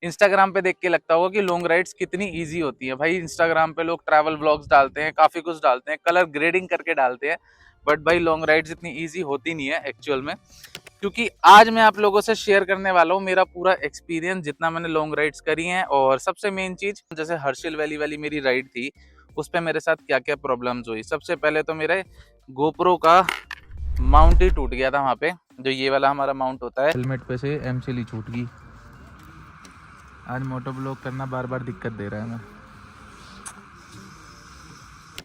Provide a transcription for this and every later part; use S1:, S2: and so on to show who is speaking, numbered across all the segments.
S1: Instagram पे देख के लगता होगा कि लॉन्ग राइड्स कितनी इजी होती है। भाई इंस्टाग्राम पे लोग ट्रैवल व्लॉग्स डालते हैं, काफी कुछ डालते हैं, कलर ग्रेडिंग करके डालते हैं, बट भाई लॉन्ग राइड्स इतनी इजी होती नहीं है एक्चुअल में। क्योंकि आज मैं आप लोगों से शेयर करने वाला हूँ मेरा पूरा एक्सपीरियंस जितना मैंने लॉन्ग राइड्स करी हैं। और सबसे मेन चीज, जैसे हर्षिल वैली वाली मेरी राइड थी, उस पर मेरे साथ क्या क्या प्रॉब्लम्स हुई। सबसे पहले तो मेरे गोप्रो का माउंट ही टूट गया था वहां पे, जो ये वाला हमारा माउंट होता है। हेलमेट पे से एमसील छूट गई। आज मोटो ब्लॉग करना बार बार दिक्कत दे रहा है मैं।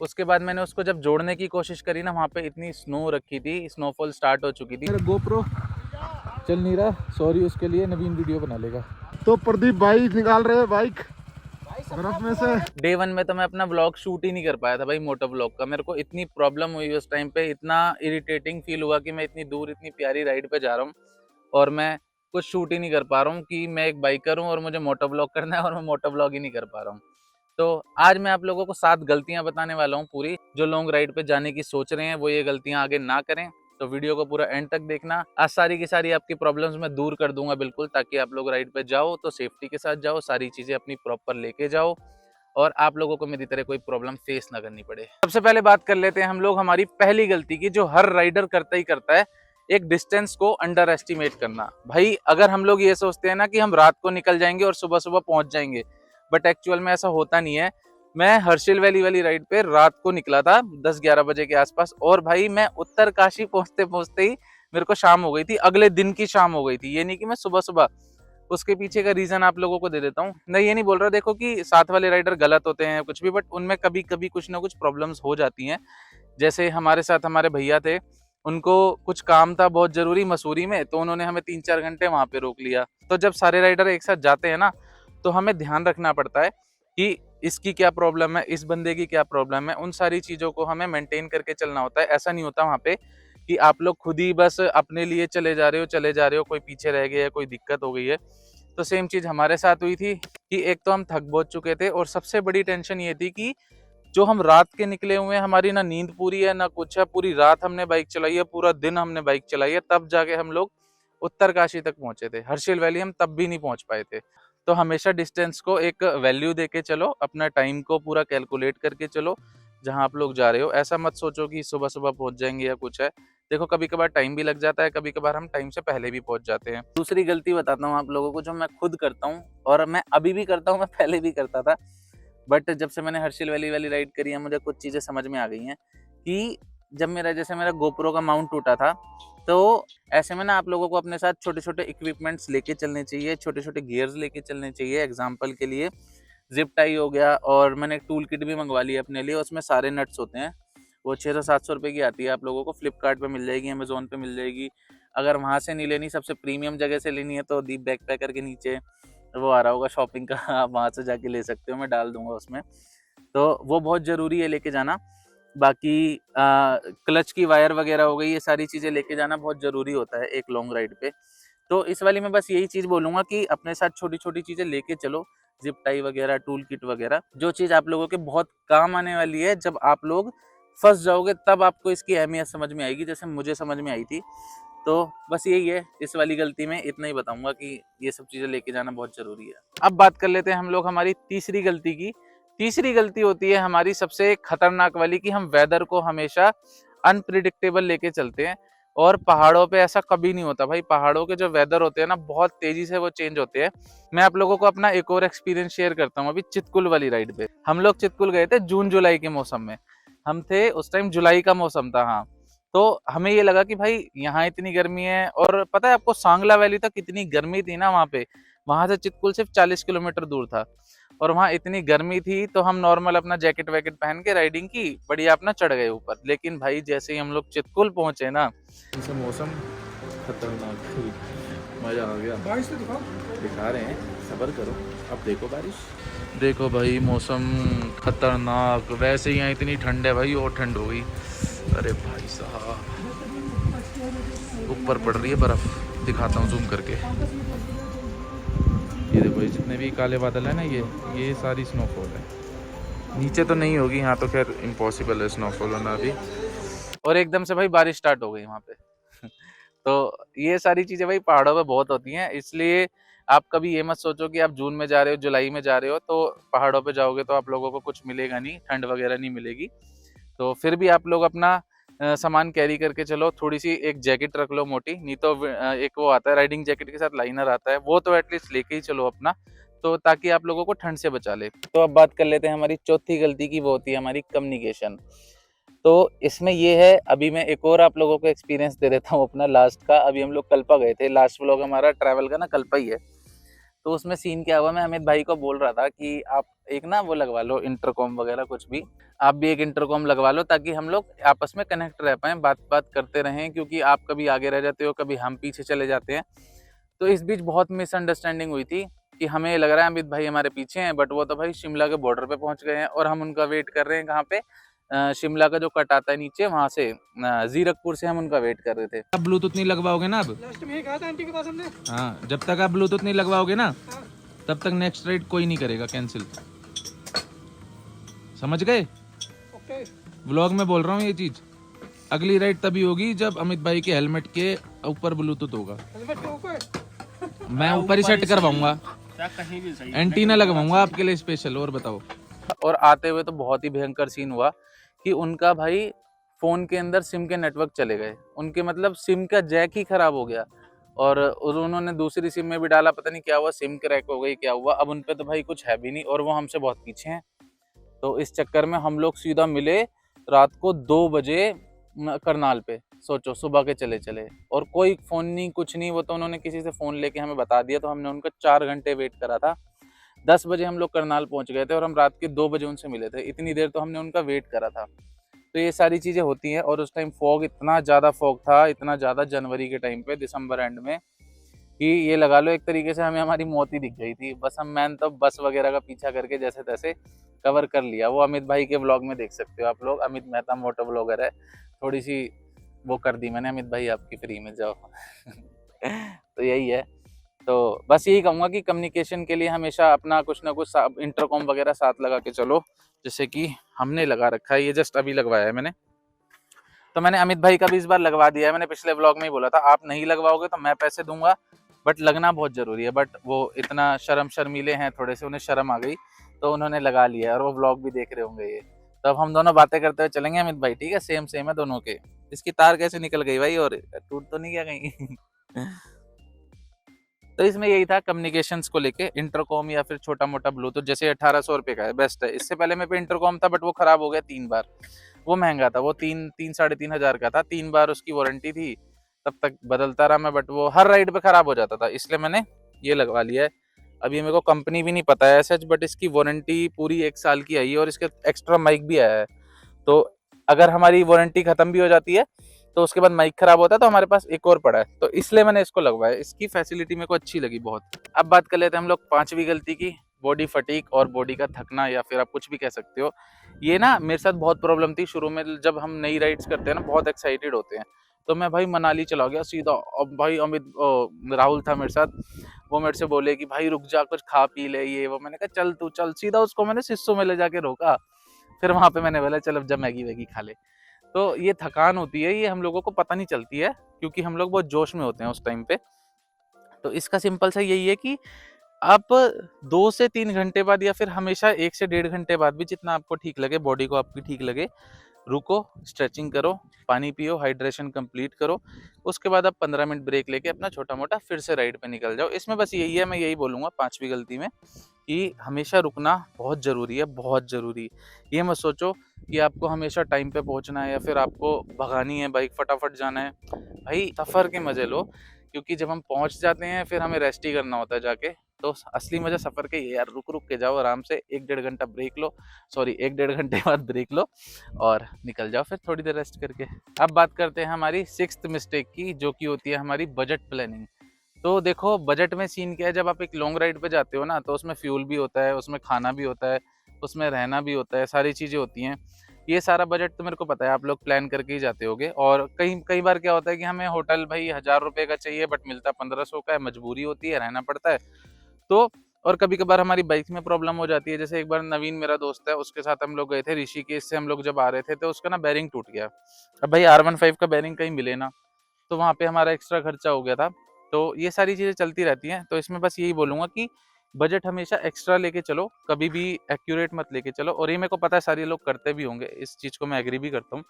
S1: उसके बाद मैंने उसको जब जोड़ने की कोशिश करी ना, वहाँ पे इतनी स्नो रखी थी, स्नोफॉल स्टार्ट हो चुकी थी, मेरा गोप्रो चल नहीं रहा। सॉरी उसके लिए, नवीन वीडियो बना लेगा।
S2: तो प्रदीप भाई निकाल रहे हैं बाइक बर्फ में से।
S1: डे 1 में तो मैं अपना व्लॉग शूट ही नहीं कर पाया था भाई मोटो व्लॉग का। मेरे को इतनी प्रॉब्लम हुई उस टाइम पे, इतना इरिटेटिंग फील हुआ कि मैं इतनी दूर इतनी प्यारी राइड पे जा रहा हूँ और मैं कुछ शूट ही नहीं कर पा रहा हूँ कि मैं एक बाइकर हूँ और मुझे मोटो व्लॉग करना है और मैं मोटो व्लॉग ही नहीं कर पा रहा हूँ। तो आज मैं आप लोगों को 7 गलतियां बताने वाला हूँ पूरी, जो लॉन्ग राइड पे जाने की सोच रहे हैं वो ये गलतियां आगे ना करें। तो वीडियो को पूरा एंड तक देखना। आज सारी की सारी आपकी प्रॉब्लम्स मैं दूर कर दूंगा बिल्कुल, ताकि आप लोग राइड पे जाओ तो सेफ्टी के साथ जाओ, सारी चीजें अपनी प्रॉपर लेके जाओ और आप लोगों को मेरी तरह कोई प्रॉब्लम फेस ना करनी पड़े। सबसे पहले बात कर लेते हैं हम लोग हमारी पहली गलती की, जो हर राइडर करता ही करता है, एक डिस्टेंस को अंडर एस्टिमेट करना। भाई अगर हम लोग ये सोचते हैं ना कि हम रात को निकल जाएंगे और सुबह सुबह पहुंच जाएंगे, बट एक्चुअल में ऐसा होता नहीं है। मैं हर्षिल वैली वाली राइड पे रात को निकला था 10-11 बजे के आसपास, और भाई मैं उत्तरकाशी पहुंचते पहुंचते ही मेरे को शाम हो गई थी, अगले दिन की शाम हो गई थी, ये नहीं कि मैं सुबह सुबह। उसके पीछे का रीजन आप लोगों को दे देता हूँ। मैं ये नहीं बोल रहा देखो कि साथ वाले राइडर गलत होते हैं कुछ भी, बट उनमें कभी कभी कुछ ना कुछ प्रॉब्लम्स हो जाती हैं। जैसे हमारे साथ हमारे भैया थे, उनको कुछ काम था बहुत जरूरी मसूरी में, तो उन्होंने हमें 3-4 घंटे वहां पे रोक लिया। तो जब सारे राइडर एक साथ जाते हैं ना, तो हमें ध्यान रखना पड़ता है कि इसकी क्या प्रॉब्लम है, इस बंदे की क्या प्रॉब्लम है, उन सारी चीजों को हमें मेंटेन करके चलना होता है। ऐसा नहीं होता वहां पे कि आप लोग खुद ही बस अपने लिए चले जा रहे हो, कोई पीछे रह गया है, कोई दिक्कत हो गई है। तो सेम चीज हमारे साथ हुई थी कि एक तो हम थक बहुत चुके थे, और सबसे बड़ी टेंशन ये थी कि जो हम रात के निकले हुए हैं, हमारी ना नींद पूरी है ना कुछ है, पूरी रात हमने बाइक चलाई है, पूरा दिन हमने बाइक चलाई है, तब जाके हम लोग उत्तरकाशी तक पहुंचे थे। हर्षिल वैली हम तब भी नहीं पहुंच पाए थे। तो हमेशा डिस्टेंस को एक वैल्यू देके चलो, अपना टाइम को पूरा कैलकुलेट करके चलो जहां आप लोग जा रहे हो। ऐसा मत सोचो कि सुबह सुबह पहुंच जाएंगे या कुछ है। देखो कभी कभार टाइम भी लग जाता है, कभी कभार हम टाइम से पहले भी पहुंच जाते हैं। दूसरी गलती बताता हूँ आप लोगों को, जो मैं खुद करता हूँ और मैं अभी भी करता हूँ, मैं पहले भी करता था, बट जब से मैंने हर्षिल वैली वाली राइड करी है मुझे कुछ चीजें समझ में आ गई हैं कि जब मेरा गोप्रो का माउंट टूटा था, तो ऐसे में ना आप लोगों को अपने साथ छोटे छोटे इक्विपमेंट्स लेके चलने चाहिए, छोटे छोटे गियर्स लेके चलने चाहिए। एग्जाम्पल के लिए जिप टाई हो गया, और मैंने एक टूल किट भी मंगवा ली अपने लिए, उसमें सारे नट्स होते हैं। वो 600-700 रुपये की आती है, आप लोगों को फ्लिपकार्ट पे मिल जाएगी, अमेजोन पे मिल जाएगी। अगर वहाँ से नहीं लेनी, सबसे प्रीमियम जगह से लेनी है, तो दीप बैकपैकर के नीचे वो आ रहा होगा शॉपिंग का, आप वहाँ से जाके ले सकते हो, मैं डाल दूंगा उसमें। तो वो बहुत ज़रूरी है लेके जाना। बाकी क्लच की वायर वगैरह हो गई, ये सारी चीज़ें लेके जाना बहुत ज़रूरी होता है एक लॉन्ग राइड पे। तो इस वाली में बस यही चीज़ बोलूँगा कि अपने साथ छोटी छोटी चीज़ें लेके चलो, जिप टाई वगैरह, टूल किट वगैरह, जो चीज़ आप लोगों के बहुत काम आने वाली है। जब आप लोग फंस जाओगे तब आपको इसकी अहमियत समझ में आएगी, जैसे मुझे समझ में आई थी। तो बस यही है, इस वाली गलती में इतना ही बताऊंगा कि ये सब चीजें लेके जाना बहुत जरूरी है। अब बात कर लेते हैं हम लोग हमारी तीसरी गलती की। तीसरी गलती होती है हमारी सबसे खतरनाक वाली, कि हम वेदर को हमेशा अनप्रिडिक्टेबल लेके चलते हैं। और पहाड़ों पे ऐसा कभी नहीं होता भाई, पहाड़ों के जो वेदर होते हैं ना, बहुत तेजी से वो चेंज होते हैं। मैं आप लोगों को अपना एक और एक्सपीरियंस शेयर करता हूँ। अभी चितकुल वाली राइड पे हम लोग चितकुल गए थे जून जुलाई के मौसम में, हम थे उस टाइम, जुलाई का मौसम था, हाँ। तो हमें ये लगा कि भाई यहाँ इतनी गर्मी है, और पता है आपको सांगला वैली तक इतनी गर्मी थी ना वहाँ पे, वहां से चितकुल सिर्फ 40 किलोमीटर दूर था, और वहाँ इतनी गर्मी थी। तो हम नॉर्मल अपना जैकेट वैकेट पहन के राइडिंग की, बढ़िया अपना चढ़ गए ऊपर। लेकिन भाई जैसे ही हम लोग चितकुल पहुंचे ना, इनसे मौसम खतरनाक, मजा आ गया। बारिश तो दिखा रहे हैं, सब्र करो, अब देखो बारिश। देखो भाई मौसम खतरनाक, वैसे ही यहाँ इतनी ठंड है भाई, और ठंड हो गई। अरे भाई साहब, ऊपर पड़ रही है बर्फ, दिखाता हूँ जूम करके। ये देखो, ये जितने भी काले बादल है ना, ये सारी स्नोफॉल है। नीचे तो नहीं होगी, यहाँ तो खैर इम्पॉसिबल है स्नोफॉल होना अभी। और एकदम से भाई बारिश स्टार्ट हो गई वहाँ पे। तो ये सारी चीजें भाई पहाड़ों पे बहुत होती हैं, इसलिए आप कभी ये मत सोचो कि आप जून में जा रहे हो, जुलाई में जा रहे हो तो पहाड़ों पे जाओगे तो आप लोगों को कुछ मिलेगा नहीं, ठंड वगैरह नहीं मिलेगी। तो फिर भी आप लोग अपना सामान कैरी करके चलो, थोड़ी सी एक जैकेट रख लो मोटी, नहीं तो एक वो आता है राइडिंग जैकेट के साथ लाइनर आता है, वो तो एटलीस्ट लेके ही चलो अपना, तो ताकि आप लोगों को ठंड से बचा ले। तो अब बात कर लेते हैं हमारी चौथी गलती की, वो होती है हमारी कम्युनिकेशन। तो इसमें ये है, अभी मैं एक और आप लोगों को एक्सपीरियंस दे देता हूँ अपना लास्ट का। अभी हम लोग कल्पा गए थे, लास्ट व्लॉग हमारा ट्रैवल का ना कल्पा ही है। तो उसमें सीन क्या हुआ, मैं अमित भाई को बोल रहा था कि आप एक ना वो लगवा लो इंटरकॉम वगैरह कुछ भी, आप भी एक इंटरकॉम लगवा लो ताकि हम लोग आपस में कनेक्ट रह पाएं, बात बात करते रहें, क्योंकि आप कभी आगे रह जाते हो, कभी हम पीछे चले जाते हैं। तो इस बीच बहुत मिसअंडरस्टैंडिंग हुई थी कि हमें लग रहा है अमित भाई हमारे पीछे हैं, बट वो तो भाई शिमला के बॉर्डर पे पहुंच गए हैं और हम उनका वेट कर रहे हैं कहाँ पे, शिमला का जो कट आता है नीचे वहां से, जीरकपुर से हम उनका वेट कर रहे थे।
S3: आप ब्लूटूथ नहीं लगवाओगे ना अब,
S4: लास्ट में ये कहा था आंटी के पास हमने।
S3: हाँ जब तक आप ब्लूटूथ नहीं लगवाओगे ना
S4: हाँ।
S3: तब तक नेक्स्ट राइड कोई नहीं करेगा कैंसिल, समझ गए?
S4: ओके।
S3: व्लॉग में बोल रहा हूँ ये चीज। अगली राइड तभी होगी जब अमित भाई के हेलमेट के ऊपर ब्लूटूथ होगा।
S4: हेलमेट के ऊपर
S3: मैं ऊपर ही सेट करवाऊंगा,
S4: कहीं भी सही।
S3: एंटीना लगवाऊंगा आपके लिए स्पेशल। और बताओ।
S1: और आते हुए तो बहुत ही भयंकर सीन हुआ कि उनका भाई फोन के अंदर सिम के नेटवर्क चले गए, उनके मतलब सिम का जैक ही खराब हो गया, और उन्होंने दूसरी सिम में भी डाला, पता नहीं क्या हुआ, सिम क्रैक हो गई क्या हुआ। अब उन पे तो भाई कुछ है भी नहीं और वो हमसे बहुत पीछे हैं। तो इस चक्कर में हम लोग सीधा मिले रात को 2 बजे करनाल पे, सोचो सुबह के चले चले, और कोई फोन नहीं कुछ नहीं। वो तो उन्होंने किसी से फोन लेके हमें बता दिया, तो हमने उनका 4 घंटे वेट करा था। 10 बजे हम लोग करनाल पहुंच गए थे और हम रात के 2 बजे उनसे मिले थे, इतनी देर तो हमने उनका वेट करा था। तो ये सारी चीजें होती हैं। और उस टाइम फॉग, इतना ज्यादा फॉग था, इतना ज्यादा, जनवरी के टाइम पे, दिसंबर एंड में, कि ये लगा लो एक तरीके से हमें हमारी मौत ही दिख गई थी। बस हम, मैंने तो बस वगैरह का पीछा करके जैसे तैसे कवर कर लिया। वो अमित भाई के व्लॉग में देख सकते हो आप लोग, अमित मेहता मोटो व्लॉगर है, थोड़ी सी वो कर दी मैंने, अमित भाई आपकी फ्री में जाओ। तो यही है। तो बस यही कहूँगा कि कम्युनिकेशन के लिए हमेशा अपना कुछ ना कुछ इंटरकॉम वगैरह साथ लगा के चलो, जैसे कि हमने लगा रखा है, ये जस्ट अभी लगवाया है मैंने। तो मैंने अमित भाई का भी इस बार लगवा दिया है, मैंने पिछले व्लॉग में ही बोला था आप नहीं लगवाओगे तो मैं पैसे दूंगा, बट लगना बहुत जरूरी है। बट वो इतना शर्मीले हैं थोड़े से, उन्हें शर्म आ गई तो उन्होंने लगा लिया है, और वो व्लॉग भी देख रहे होंगे ये। तो अब हम दोनों बातें करते हुए चलेंगे अमित भाई, ठीक है? सेम सेम है दोनों के। इसकी तार कैसे निकल गई भाई, और टूट तो नहीं गया कहीं? तो इसमें यही था कम्युनिकेशंस को लेके, इंटरकॉम या फिर छोटा मोटा ब्लूटूथ, जैसे 1800 रुपये का है, बेस्ट है। इससे पहले मेरे पे इंटरकॉम था बट वो खराब हो गया 3 बार, वो महंगा था, वो 3-3.5 हजार का था, 3 बार उसकी वारंटी थी, तब तक बदलता रहा मैं, बट वो हर राइड पे खराब हो जाता था, इसलिए मैंने ये लगवा लिया है। अभी मेरे को कंपनी भी नहीं पता है सच, बट इसकी वारंटी पूरी 1 साल की आई है और इसके एक्स्ट्रा माइक भी आया है। तो अगर हमारी वारंटी खत्म भी हो जाती है तो उसके बाद माइक खराब होता है तो हमारे पास एक और पड़ा है, तो इसलिए मैंने इसको लगवाया। इसकी फैसिलिटी मेरे को अच्छी लगी बहुत। अब बात कर लेते हैं हम लोग 5वीं गलती की, बॉडी फटीक और बॉडी का थकना, या फिर आप कुछ भी कह सकते हो। ये ना मेरे साथ बहुत प्रॉब्लम थी शुरू में, जब हम नई राइड्स करते हैं ना, बहुत एक्साइटेड होते हैं। तो मैं भाई मनाली चला गया सीधा। अब भाई राहुल था मेरे साथ, वो मेरे से बोले कि भाई रुक जा, कुछ खा पी ले, ये वो। मैंने कहा चल तू चल, सीधा उसको मैंने सिस्सू में ले जाके रोका। फिर वहां पे मैंने बोला चल अब जा मैगी वैगी खा ले। तो ये थकान होती है, ये हम लोगों को पता नहीं चलती है, क्योंकि हम लोग बहुत जोश में होते हैं उस टाइम पे। तो इसका सिंपल सा यही है कि आप 2 से 3 घंटे बाद, या फिर हमेशा 1 से 1.5 घंटे बाद भी, जितना आपको ठीक लगे, बॉडी को आपकी ठीक लगे, रुको, स्ट्रेचिंग करो, पानी पियो, हाइड्रेशन कंप्लीट करो। उसके बाद आप 15 मिनट ब्रेक लेके अपना छोटा मोटा फिर से राइड पे निकल जाओ। इसमें बस यही है, मैं यही बोलूँगा 5वीं गलती में, कि हमेशा रुकना बहुत ज़रूरी है, बहुत ज़रूरी। ये मत सोचो कि आपको हमेशा टाइम पे पहुंचना है, या फिर आपको भगानी है बाइक, फटाफट जाना है। भाई सफ़र के मज़े लो, क्योंकि जब हम पहुंच जाते हैं फिर हमें रेस्ट ही करना होता है जाके। तो असली मज़ा सफ़र के ये यार, रुक रुक के जाओ आराम से, 1-1.5 घंटा ब्रेक लो, सॉरी 1-1.5 घंटे बाद ब्रेक लो और निकल जाओ फिर थोड़ी देर रेस्ट करके। अब बात करते हैं हमारी 6th मिस्टेक की, जो कि होती है हमारी बजट प्लानिंग। तो देखो बजट में सीन क्या है, जब आप एक लॉन्ग राइड पे जाते हो ना, तो उसमें फ्यूल भी होता है, उसमें खाना भी होता है, उसमें रहना भी होता है, सारी चीज़ें होती हैं। ये सारा बजट तो मेरे को पता है आप लोग प्लान करके ही जाते होगे। और कई कई बार क्या होता है कि हमें होटल भाई 1000 रुपये का चाहिए बट मिलता 1500 का है, मजबूरी होती है, रहना पड़ता है। तो और कभी कभार हमारी बाइक में प्रॉब्लम हो जाती है। जैसे एक बार नवीन मेरा दोस्त है, उसके साथ हम लोग गए थे ऋषिकेश से, हम लोग जब आ रहे थे तो उसका ना बैरिंग टूट गया। अब भाई R15 का बैरिंग कहीं मिले ना, तो वहाँ पे हमारा एक्स्ट्रा खर्चा हो गया था। तो ये सारी चीज़ें चलती रहती हैं। तो इसमें बस यही बोलूँगा कि बजट हमेशा एक्स्ट्रा लेके चलो, कभी भी एक्यूरेट मत लेके चलो। और ये मेरे को पता है सारे लोग करते भी होंगे, इस चीज़ को मैं एग्री भी करता हूँ।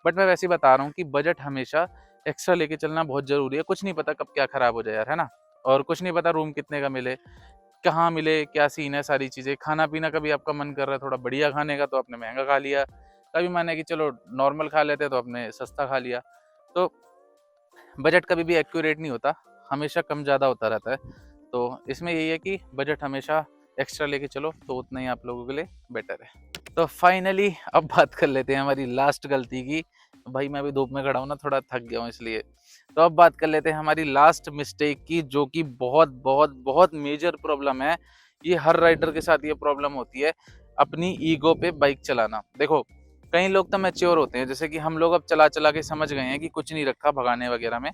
S1: बट मैं वैसे ही बता रहा हूँ कि बजट हमेशा एक्स्ट्रा लेके चलना बहुत ज़रूरी है। कुछ नहीं पता कब क्या ख़राब हो जाए यार, है ना? और कुछ नहीं पता रूम कितने का मिले, कहाँ मिले, क्या सीन है, सारी चीज़ें। खाना-पीना कभी आपका मन कर रहा है थोड़ा बढ़िया खाने का तो आपने महँगा खा लिया, कभी मन है कि चलो नॉर्मल खा लेते हैं तो आपने सस्ता खा लिया। तो बजट कभी भी एक्यूरेट नहीं होता, हमेशा कम ज़्यादा होता रहता है। तो इसमें यही है कि बजट हमेशा एक्स्ट्रा लेके चलो तो उतना ही आप लोगों के लिए बेटर है। तो फाइनली अब बात कर लेते हैं हमारी लास्ट गलती की। भाई मैं अभी धूप में खड़ा हूँ ना, थोड़ा थक गया हूँ इसलिए। तो अब बात कर लेते हैं हमारी लास्ट मिस्टेक की, जो कि बहुत बहुत बहुत मेजर प्रॉब्लम है। ये हर राइडर के साथ ये प्रॉब्लम होती है, अपनी ईगो पे बाइक चलाना। देखो कई लोग तो मैच्योर होते हैं, जैसे कि हम लोग अब चला चला के समझ गए हैं कि कुछ नहीं रखा भगाने वगैरह में।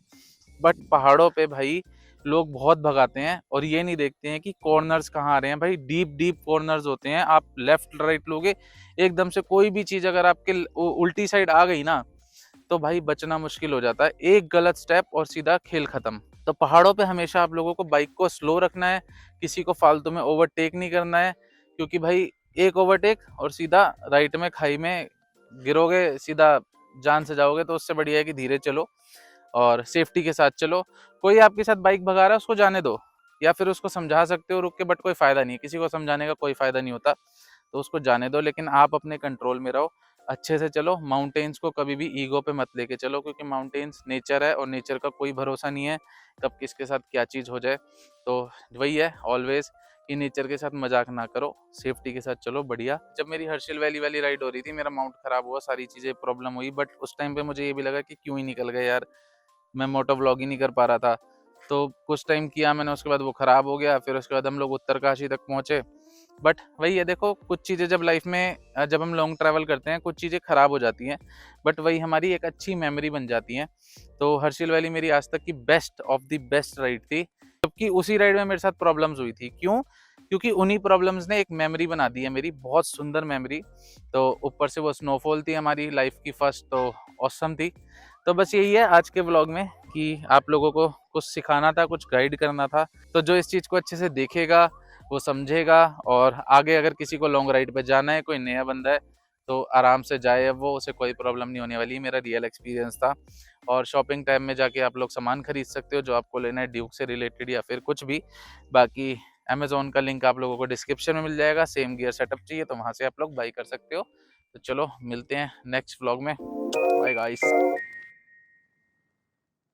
S1: बट पहाड़ों पे भाई लोग बहुत भगाते हैं और ये नहीं देखते हैं कि कॉर्नर्स कहाँ आ रहे हैं। भाई डीप डीप कॉर्नर्स होते हैं, आप लेफ्ट राइट लोगे एकदम से कोई भी चीज अगर आपके उल्टी साइड आ गई ना तो भाई बचना मुश्किल हो जाता है। एक गलत स्टेप और सीधा खेल खत्म। तो पहाड़ों पे हमेशा आप लोगों को बाइक को स्लो रखना है, किसी को फालतू में ओवरटेक नहीं करना है, क्योंकि भाई एक ओवरटेक और सीधा राइट में खाई में गिरोगे, सीधा जान से जाओगे। तो उससे बढ़िया है कि धीरे चलो और सेफ्टी के साथ चलो। कोई आपके साथ बाइक भगा रहा है उसको जाने दो, या फिर उसको समझा सकते हो रुक के, बट कोई फायदा नहीं है, किसी को समझाने का कोई फायदा नहीं होता, तो उसको जाने दो। लेकिन आप अपने कंट्रोल में रहो, अच्छे से चलो। माउंटेन्स को कभी भी ईगो पे मत लेके चलो, क्योंकि माउंटेन्स नेचर है और नेचर का कोई भरोसा नहीं है कब किसके साथ क्या चीज़ हो जाए। तो वही है ऑलवेज कि नेचर के साथ मजाक ना करो, सेफ्टी के साथ चलो बढ़िया। जब मेरी हर्षिल वैली वाली राइड हो रही थी, मेरा माउंट खराब हुआ, सारी चीज़ें प्रॉब्लम हुई, बट उस टाइम पे मुझे ये भी लगा कि क्यों ही निकल गए यार, मैं मोटो व्लॉग ही नहीं कर पा रहा था। तो कुछ टाइम किया मैंने, उसके बाद वो ख़राब हो गया। फिर उसके बाद हम लोग उत्तरकाशी तक पहुँचे। बट वही है, देखो कुछ चीज़ें जब लाइफ में जब हम लॉन्ग ट्रैवल करते हैं कुछ चीज़ें ख़राब हो जाती हैं, बट वही हमारी एक अच्छी मेमोरी बन जाती हैं। तो हर्षिल वैली मेरी आज तक की best of the best ride थी, जबकि उसी राइड में मेरे साथ प्रॉब्लम्स हुई थी। क्यों? क्योंकि उन्हीं प्रॉब्लम्स ने एक मेमोरी बना दी है मेरी, बहुत सुंदर मेमोरी। तो ऊपर से वो स्नोफॉल थी हमारी लाइफ की फर्स्ट, तो ऑसम थी। तो बस यही है आज के व्लॉग में कि आप लोगों को कुछ सिखाना था, कुछ गाइड करना था। तो जो इस चीज़ को अच्छे से देखेगा वो समझेगा, और आगे अगर किसी को लॉन्ग राइड पे जाना है, कोई नया बंदा है तो आराम से जाए, अब वो उसे कोई प्रॉब्लम नहीं होने वाली। मेरा रियल एक्सपीरियंस था। और शॉपिंग टाइम में जाके आप लोग सामान खरीद सकते हो जो आपको लेना है, ड्यूक से रिलेटेड या फिर कुछ भी। बाकी अमेजोन का लिंक आप लोगों को डिस्क्रिप्शन में मिल जाएगा। सेम गियर सेटअप चाहिए तो वहाँ से आप लोग बाई कर सकते हो। तो चलो मिलते हैं नेक्स्ट व्लॉग में। Bye guys.